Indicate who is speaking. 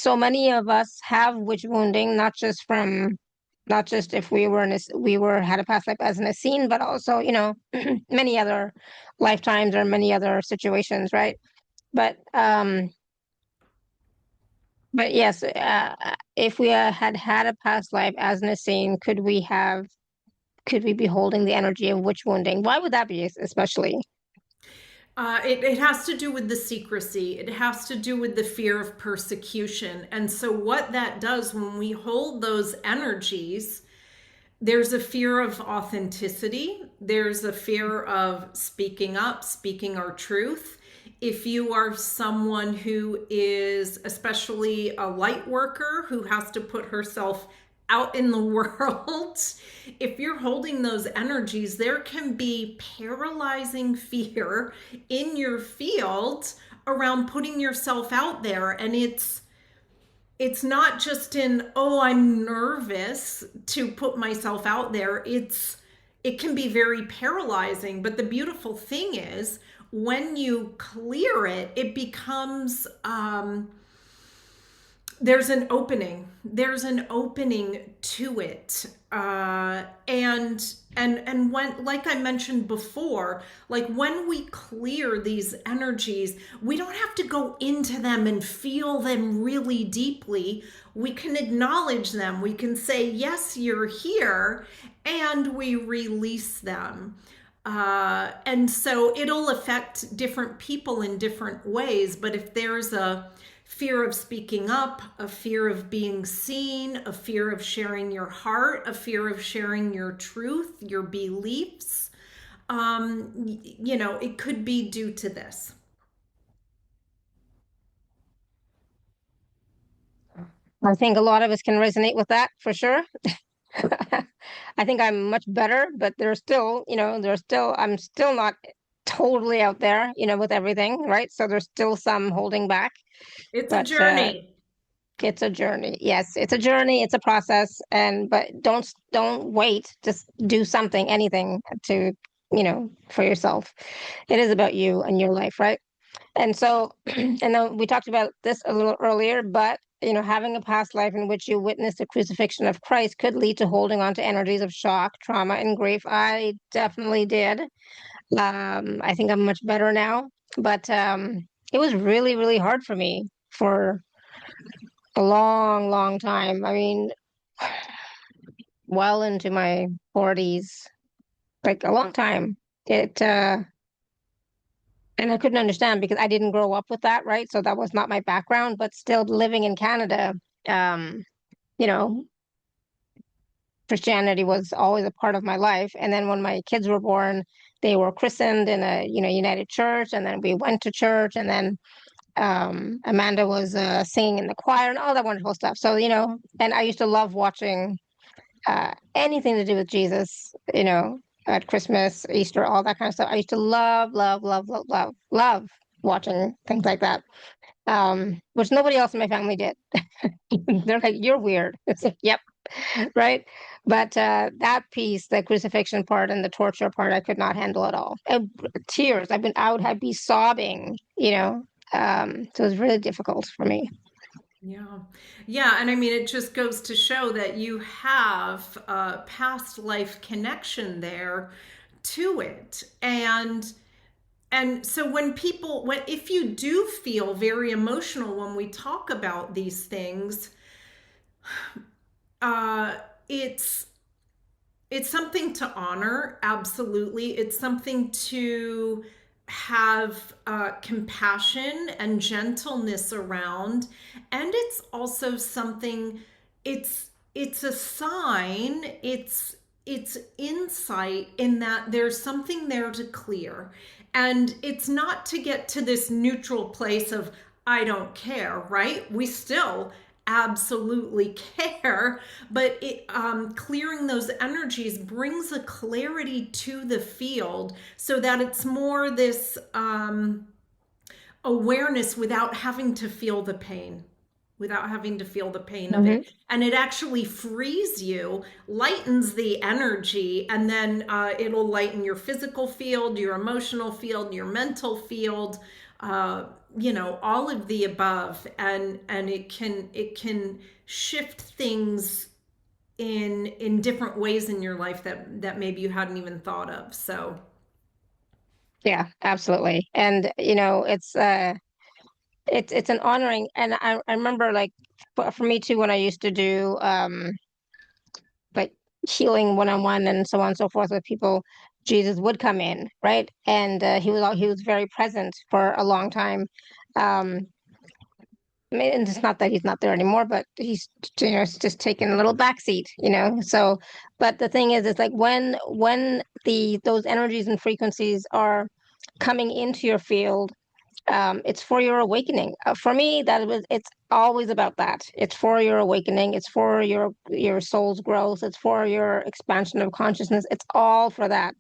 Speaker 1: So many of us have witch wounding, not just if we were had a past life as an Essene, but also, many other lifetimes or many other situations, right? But but yes, if we had had a past life as an Essene, could we be holding the energy of witch wounding? Why would that be, especially?
Speaker 2: It has to do with the secrecy. It has to do with the fear of persecution. And so, what that does when we hold those energies, there's a fear of authenticity. There's a fear of speaking up, speaking our truth. If you are someone who is, especially a light worker who has to put herself out in the world, if you're holding those energies, there can be paralyzing fear in your field around putting yourself out there. And it's not just in, oh, I'm nervous to put myself out there. It can be very paralyzing. But the beautiful thing is when you clear it, it becomes there's an opening to it, and when, like I mentioned before, like when we clear these energies, we don't have to go into them and feel them really deeply. We can acknowledge them, we can say, yes, you're here, and we release them. And so it'll affect different people in different ways. But if there's a fear of speaking up, a fear of being seen, a fear of sharing your heart, a fear of sharing your truth, your beliefs, it could be due to this.
Speaker 1: I think a lot of us can resonate with that for sure. I think I'm much better, but I'm still not totally out there, with everything, right? So there's still some holding back,
Speaker 2: It's a
Speaker 1: but
Speaker 2: journey.
Speaker 1: it's a journey. Yes, it's a journey, it's a process, but don't wait. Just do something, anything to, for yourself. It is about you and your life, right? And so, and then we talked about this a little earlier, but having a past life in which you witnessed the crucifixion of Christ could lead to holding on to energies of shock, trauma, and grief. I definitely did. I think I'm much better now, but it was really, really hard for me for a long, long time. I mean, well into my 40s, like a long time. It And I couldn't understand because I didn't grow up with that, right? So that was not my background, but still living in Canada, um, you know, Christianity was always a part of my life. And then when my kids were born, they were christened in a, United Church, and then we went to church, and then Amanda was singing in the choir and all that wonderful stuff. So, and I used to love watching anything to do with Jesus, at Christmas, Easter, all that kind of stuff. I used to love, love, love, love, love, love watching things like that, which nobody else in my family did. They're like, "You're weird." It's like, "Yep, right." But that piece, the crucifixion part and the torture part, I could not handle at all. Tears. I'd be sobbing, so it was really difficult for me.
Speaker 2: Yeah. Yeah. And I mean, it just goes to show that you have a past life connection there to it. And so if you do feel very emotional when we talk about these things, uh, it's it's something to honor. Absolutely, it's something to have compassion and gentleness around, and it's also something. It's a sign. It's insight in that there's something there to clear. And it's not to get to this neutral place of, I don't care, right? We still absolutely care, but clearing those energies brings a clarity to the field so that it's more this awareness without having to feel the pain, of
Speaker 1: Hmm.
Speaker 2: it. And it actually frees you, lightens the energy, and then it'll lighten your physical field, your emotional field, your mental field. all of the above, and it can shift things in different ways in your life that maybe you hadn't even thought of. So
Speaker 1: Yeah, absolutely. And it's an honoring. And I remember, like, for me too, when I used to do like healing one-on-one and so on and so forth with people, Jesus would come in, right? And he was very present for a long time. Um, I mean, and it's not that he's not there anymore, but he's, it's just taken a little backseat, So, but the thing is, it's like when those energies and frequencies are coming into your field, it's for your awakening. For me, it's always about that. It's for your awakening. It's for your soul's growth. It's for your expansion of consciousness. It's all for that.